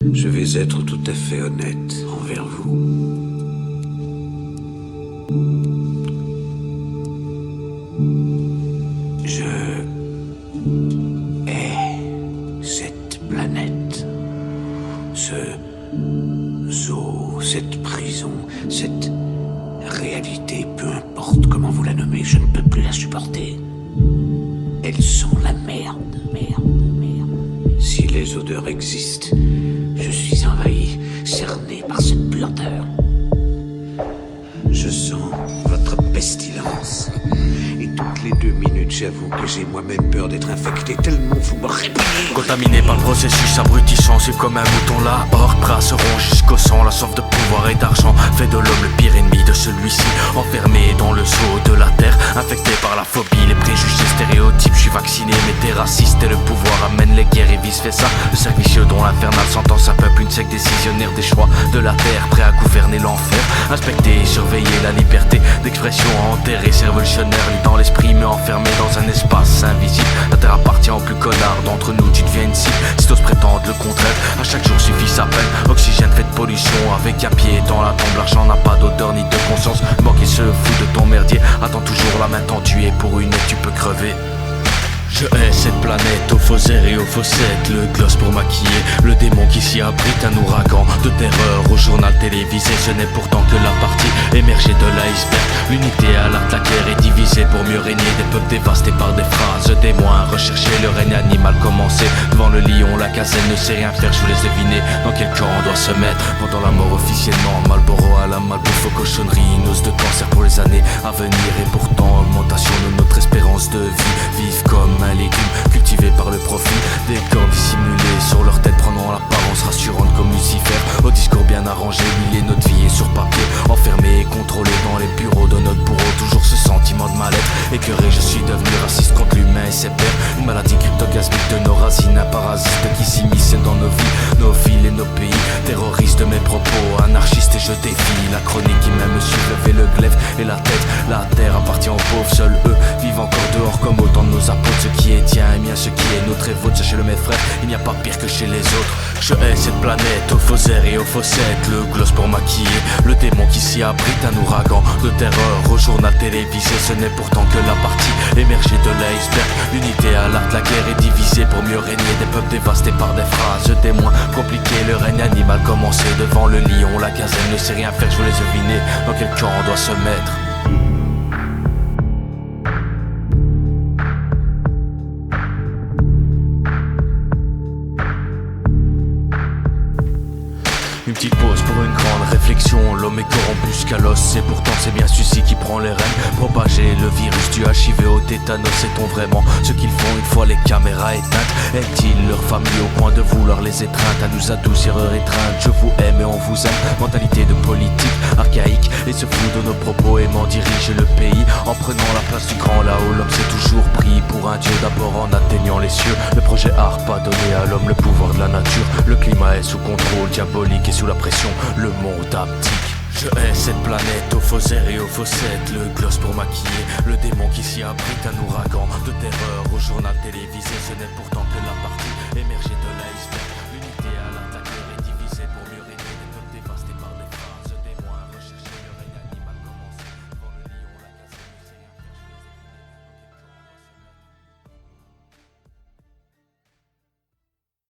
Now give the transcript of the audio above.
Je vais être tout à fait honnête envers vous. Je hais cette planète, ce zoo, cette prison, cette réalité, peu importe comment vous la nommez, je ne peux plus la supporter. Elles sont la merde. Si les odeurs existent, je suis envahi, cerné par cette puanteur. Je sens votre pestilence. Et toutes les 2 minutes, j'avoue que j'ai moi-même peur d'être infecté tellement vous me répugnez. Contaminé par le processus abrutissant, c'est comme un mouton là hors prêt à se ronger jusqu'au sang. La soif de pouvoir et d'argent fait de l'homme le pire ennemi de celui-ci. Enfermé dans le zoo de la terre, infecté par la phobie, les préjugés, stéréotypes. Je suis vacciné mais t'es raciste et le pouvoir amène les guerres et vice versa. Le cercle vicieux dont l'infernal sentence un peuple, une secte décisionnaire des choix de la terre, prêt à gouverner l'enfer. Inspecter et surveiller la liberté d'expression, enterrer ces révolutionnaires, lui dans l'esprit mais enfermé dans un espace invisible. La terre appartient aux plus connards d'entre nous, tu deviens une cible si t'oses prétendre le contraire. À chaque jour suffit sa peine, oxygène fait de pollution. Avec un pied dans la tombe, l'argent n'a pas d'odeur ni de conscience. Mort qui se fout de ton merdier, attends toujours la main tendue et pour une aide tu peux crever. Je hais cette planète aux faux airs et aux faussettes, le gloss pour maquiller le démon qui s'y abrite, un ouragan de terreur au journal télévisé. Ce n'est pourtant que la partie émergée de l'iceberg. L'unité à l'art, la guerre est divisée pour mieux régner. Des peuples dévastés par des phrases témoins rechercher le règne animal commencé. Devant le lion, la gazelle ne sait rien faire, je vous laisse deviner dans quel camp on doit se mettre. Pendant la mort officiellement, Marlboro à la malbouffe aux cochonneries, une hausse de cancer pour les années à venir. Et pourtant, augmentation de notre espérance de vie, vive comme un légume cultivé par le profit. Des corps dissimulés sur leur tête prenant l'apparence rassurante comme Lucifer. Au discours bien arrangé, huilé, notre vie est sur papier, enfermé et contrôlé dans les bureaux de notre bourreau. Toujours ce sentiment de mal-être, écœuré, je suis devenu raciste contre l'humain et ses pairs. Une maladie cryptogasmique de nos racines, un parasite qui s'immisce dans nos vies, nos villes et nos pays. Terroriste de mes propos, anarchiste et je défie la chronique qui même me suit, lever le glaive et la tête. La terre appartient aux pauvres, seuls eux vivent encore dehors comme autant de nos apôtres. Ce qui est tien est mien, ce qui est nôtre est vôtre. Sachez-le mes frères, il n'y a pas pire que chez les autres. Je hais cette planète aux faux airs et aux faussettes, le gloss pour maquiller le démon qui s'y abrite, un ouragan de terreur au journal télévisé. Ce n'est pourtant que la partie émergée de l'iceberg. L'unité à l'art, la guerre est divisée pour mieux régner. Des peuples dévastés par des phrases témoins compliquées. Le règne animal commencé devant le lion, la gazelle ne sait rien faire, je vous laisse deviner dans quel camp on doit se mettre. Une petite pause pour une grande réflexion. L'homme est corrompu jusqu'à l'os, et pourtant c'est bien celui-ci qui prend les rênes. Propager le virus du HIV au tétanos, sait-on vraiment ce qu'ils font une fois les caméras éteintes? Aident-ils leur famille au point de vouloir les étreindre, à nous adoucir leur étreinte? Je vous aime et on vous aime, mentalité de politique archaïque, et se fout de nos propos aimant diriger le pays. En prenant la place du grand là-haut, l'homme s'est toujours pris pour un dieu, d'abord en atteignant les cieux. Le projet ARP a donné à l'homme le pouvoir de la nature. Le climat est sous contrôle diabolique et sous la pression, le monde haptique. Je hais cette planète aux faux airs et aux faussettes, le gloss pour maquiller le démon qui s'y abrite, un ouragan de terreur au journal télévisé. Ce n'est pourtant que la partie émergée de